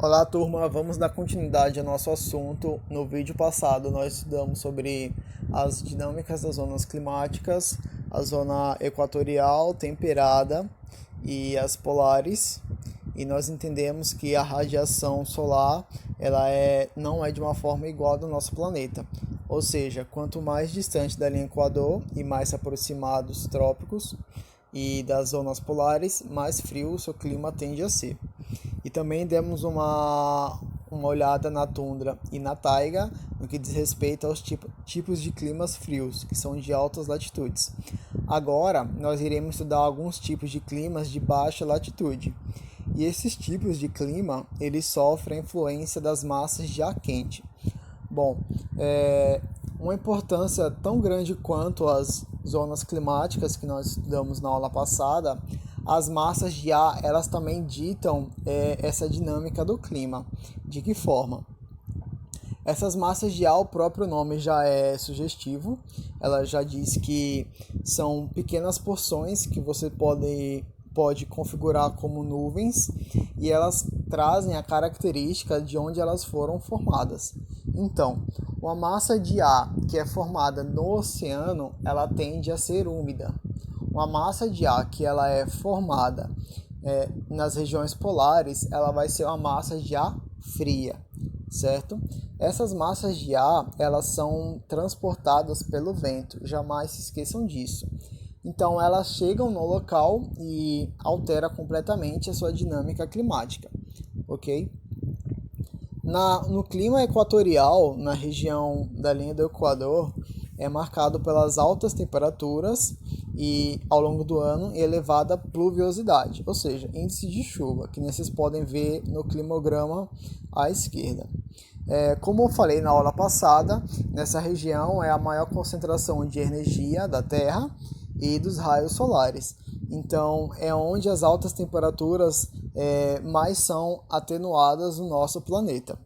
Olá, turma. Vamos dar continuidade ao nosso assunto. No vídeo passado, nós estudamos sobre as dinâmicas das zonas climáticas, a zona equatorial, temperada e as polares. E nós entendemos que a radiação solar não é de uma forma igual do nosso planeta. Ou seja, quanto mais distante da linha Equador e mais se aproximar dos trópicos e das zonas polares, mais frio o seu clima tende a ser. E também demos uma olhada na tundra e na taiga no que diz respeito aos tipos de climas frios, que são de altas latitudes. Agora, nós iremos estudar alguns tipos de climas de baixa latitude. E esses tipos de clima, eles sofrem a influência das massas de ar quente. Bom, uma importância tão grande quanto as zonas climáticas que nós estudamos na aula passada, as massas de ar, elas também ditam essa dinâmica do clima. De que forma? Essas massas de ar, o próprio nome já é sugestivo. Ela já diz que são pequenas porções que você pode configurar como nuvens, e elas trazem a característica de onde elas foram formadas. Então, uma massa de ar que é formada no oceano, ela tende a ser úmida. Uma massa de ar que ela é formada nas regiões polares, ela vai ser uma massa de ar fria, certo? Essas massas de ar, elas são transportadas pelo vento, jamais se esqueçam disso. Então, elas chegam no local e alteram completamente a sua dinâmica climática, ok? No clima equatorial, na região da linha do Equador, é marcado pelas altas temperaturas e, ao longo do ano, elevada pluviosidade, ou seja, índice de chuva, que vocês podem ver no climograma à esquerda. Como eu falei na aula passada, nessa região é a maior concentração de energia da Terra e dos raios solares. Então, é onde as altas temperaturas mais são atenuadas no nosso planeta.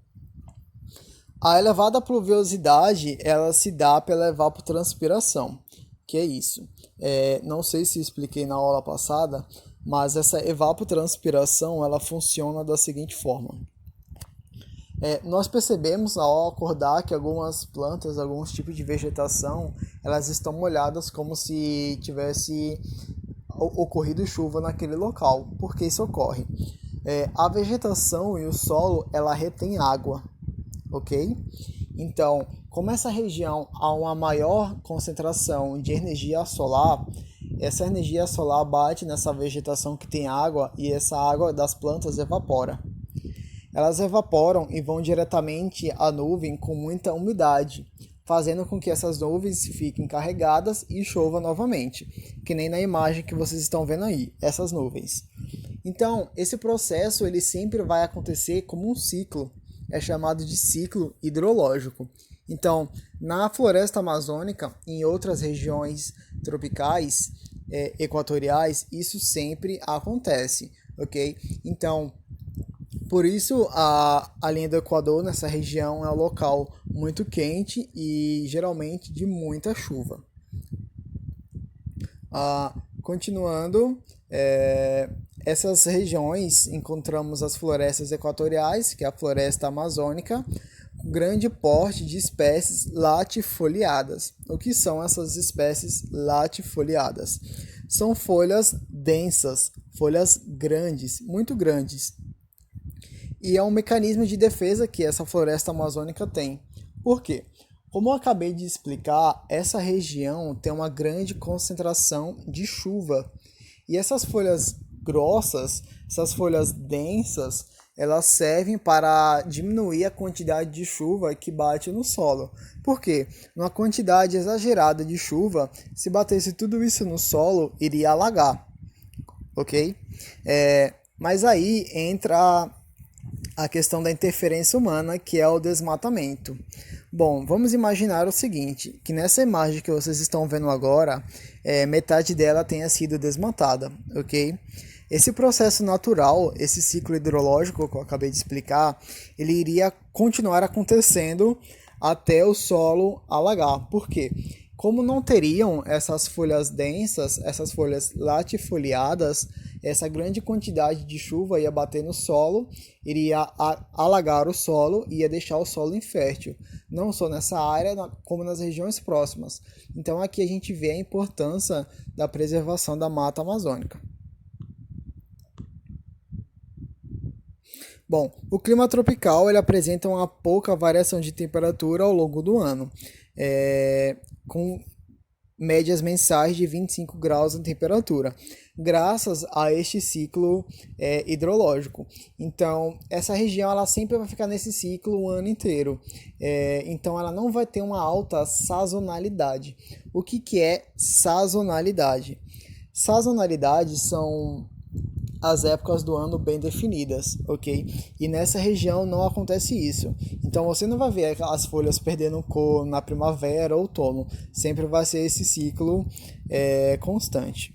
A elevada pluviosidade, ela se dá pela evapotranspiração. Que é isso? Não sei se expliquei na aula passada, mas essa evapotranspiração, ela funciona da seguinte forma. Nós percebemos ao acordar que algumas plantas, alguns tipos de vegetação, elas estão molhadas como se tivesse ocorrido chuva naquele local. Por que isso ocorre? A vegetação e o solo, ela retém água, ok? Então, como essa região há uma maior concentração de energia solar, essa energia solar bate nessa vegetação que tem água e essa água das plantas evapora. Elas evaporam e vão diretamente à nuvem com muita umidade, fazendo com que essas nuvens fiquem carregadas e chova novamente, que nem na imagem que vocês estão vendo aí, essas nuvens. Então, esse processo ele sempre vai acontecer como um ciclo, é chamado de ciclo hidrológico. Então, na floresta amazônica e em outras regiões tropicais, equatoriais, isso sempre acontece, ok? Então, por isso, a linha do Equador, nessa região, é um local muito quente e geralmente de muita chuva. Continuando, essas regiões encontramos as florestas equatoriais, que é a floresta amazônica, com grande porte de espécies latifoliadas. O que são essas espécies latifoliadas? São folhas densas, folhas grandes, muito grandes. E é um mecanismo de defesa que essa floresta amazônica tem. Por quê? Como eu acabei de explicar, essa região tem uma grande concentração de chuva. E essas folhas grossas, essas folhas densas, elas servem para diminuir a quantidade de chuva que bate no solo. Por quê? Uma quantidade exagerada de chuva, se batesse tudo isso no solo, iria alagar. Ok? Mas aí entra a questão da interferência humana, que é o desmatamento. Bom, vamos imaginar o seguinte, que nessa imagem que vocês estão vendo agora, metade dela tenha sido desmatada, ok? Esse processo natural, esse ciclo hidrológico que eu acabei de explicar, ele iria continuar acontecendo até o solo alagar. Por quê? Como não teriam essas folhas densas, essas folhas latifoliadas, essa grande quantidade de chuva ia bater no solo, iria alagar o solo e ia deixar o solo infértil, não só nessa área, como nas regiões próximas. Então aqui a gente vê a importância da preservação da mata amazônica. Bom, o clima tropical ele apresenta uma pouca variação de temperatura ao longo do ano, com médias mensais de 25 graus de temperatura, graças a este ciclo hidrológico. Então, essa região ela sempre vai ficar nesse ciclo o ano inteiro. Então, ela não vai ter uma alta sazonalidade. O que é sazonalidade? Sazonalidade são as épocas do ano bem definidas, ok? E nessa região não acontece isso. Então você não vai ver as folhas perdendo cor na primavera ou outono. Sempre vai ser esse ciclo constante.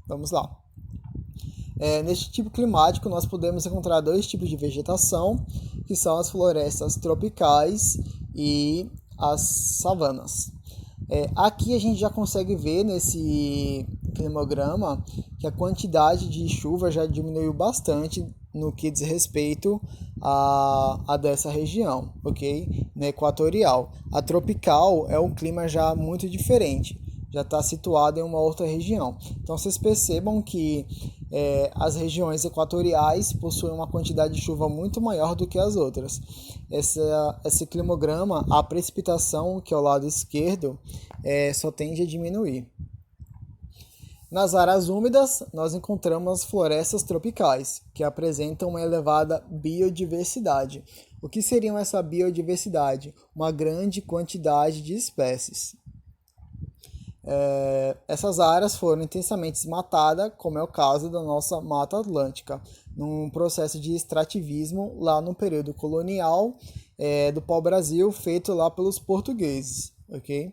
Vamos lá. Neste tipo climático nós podemos encontrar dois tipos de vegetação, que são as florestas tropicais e as savanas. Aqui a gente já consegue ver nesse climograma que a quantidade de chuva já diminuiu bastante no que diz respeito a dessa região, ok? Na equatorial. A tropical é um clima já muito diferente, já está situado em uma outra região. Então vocês percebam que as regiões equatoriais possuem uma quantidade de chuva muito maior do que as outras. Esse climograma, a precipitação, que é o lado esquerdo, só tende a diminuir. Nas áreas úmidas, nós encontramos as florestas tropicais, que apresentam uma elevada biodiversidade. O que seriam essa biodiversidade? Uma grande quantidade de espécies. Essas áreas foram intensamente desmatadas, como é o caso da nossa Mata Atlântica, num processo de extrativismo lá no período colonial do pau-brasil, feito lá pelos portugueses, ok?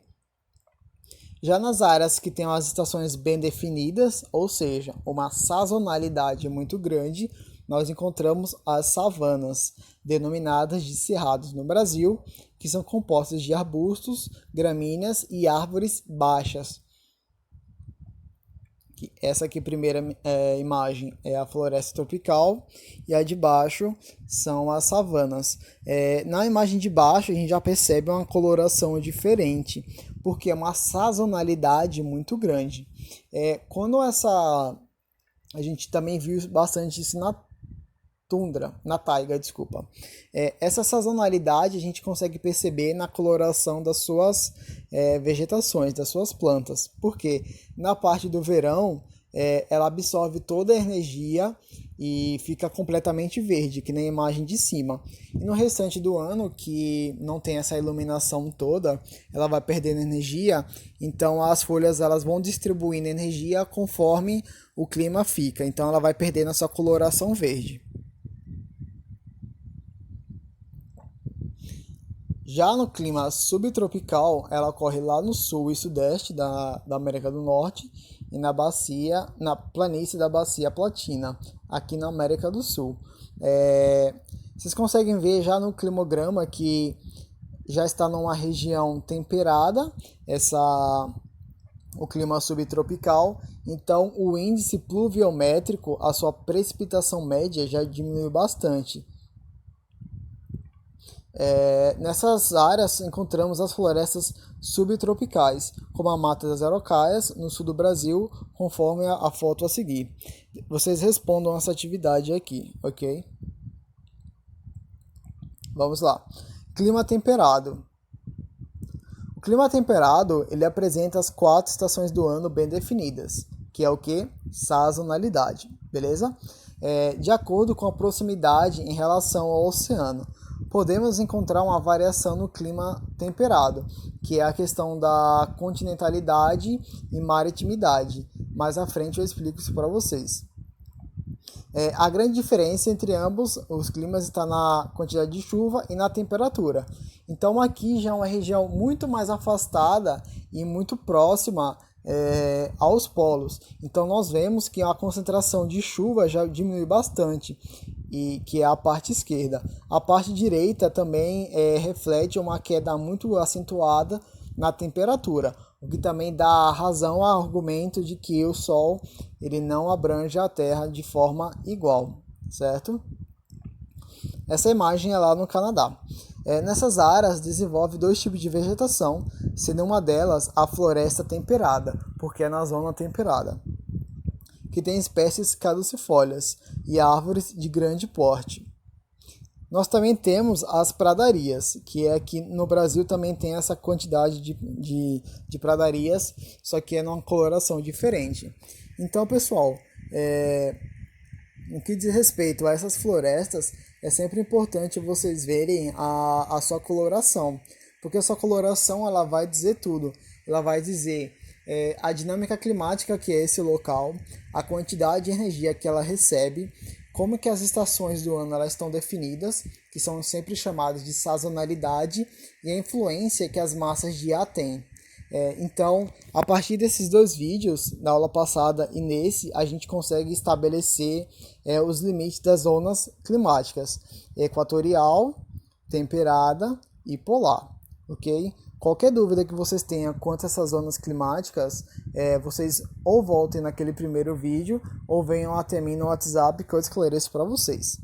Já nas áreas que têm as estações bem definidas, ou seja, uma sazonalidade muito grande, nós encontramos as savanas, denominadas de cerrados no Brasil, que são compostas de arbustos, gramíneas e árvores baixas. Essa aqui, primeira imagem, é a floresta tropical e a de baixo são as savanas. Na imagem de baixo a gente já percebe uma coloração diferente, porque é uma sazonalidade muito grande. Quando a gente também viu bastante isso na taiga, desculpa. Essa sazonalidade a gente consegue perceber na coloração das suas vegetações, das suas plantas, porque na parte do verão ela absorve toda a energia e fica completamente verde, que nem a imagem de cima. E no restante do ano, que não tem essa iluminação toda, ela vai perdendo energia, então as folhas elas vão distribuindo energia conforme o clima fica, então ela vai perdendo a sua coloração verde. Já no clima subtropical, ela ocorre lá no sul e sudeste da América do Norte e na planície da Bacia Platina, aqui na América do Sul. Vocês conseguem ver já no climograma que já está numa região temperada, o clima subtropical, então o índice pluviométrico, a sua precipitação média já diminui bastante. Nessas áreas encontramos as florestas subtropicais, como a Mata das Araucárias, no sul do Brasil, conforme a foto a seguir. Vocês respondam essa atividade aqui, ok? Vamos lá. Clima temperado. O clima temperado, ele apresenta as 4 estações do ano bem definidas, que é o que? Sazonalidade, beleza? De acordo com a proximidade em relação ao oceano, podemos encontrar uma variação no clima temperado, que é a questão da continentalidade e maritimidade. Mais à frente eu explico isso para vocês. A grande diferença entre ambos os climas está na quantidade de chuva e na temperatura. Então aqui já é uma região muito mais afastada e muito próxima aos polos. Então nós vemos que a concentração de chuva já diminui bastante. e que é a parte esquerda. A parte direita também reflete uma queda muito acentuada na temperatura, o que também dá razão ao argumento de que o Sol ele não abrange a Terra de forma igual, certo? Essa imagem é lá no Canadá. Nessas áreas desenvolve dois tipos de vegetação, sendo uma delas a floresta temperada, porque é na zona temperada, que tem espécies caducifólias e árvores de grande porte. Nós também temos as pradarias, que é aqui no Brasil também tem essa quantidade de pradarias, só que é numa coloração diferente. Então, pessoal, no que diz respeito a essas florestas, é sempre importante vocês verem a sua coloração, porque a sua coloração ela vai dizer tudo. Ela vai dizer a dinâmica climática que é esse local, a quantidade de energia que ela recebe, como que as estações do ano elas estão definidas, que são sempre chamadas de sazonalidade, e a influência que as massas de ar têm. Então, a partir desses dois vídeos, da aula passada e nesse, a gente consegue estabelecer os limites das zonas climáticas, equatorial, temperada e polar, ok? Qualquer dúvida que vocês tenham quanto a essas zonas climáticas, vocês ou voltem naquele primeiro vídeo ou venham até mim no WhatsApp que eu esclareço para vocês.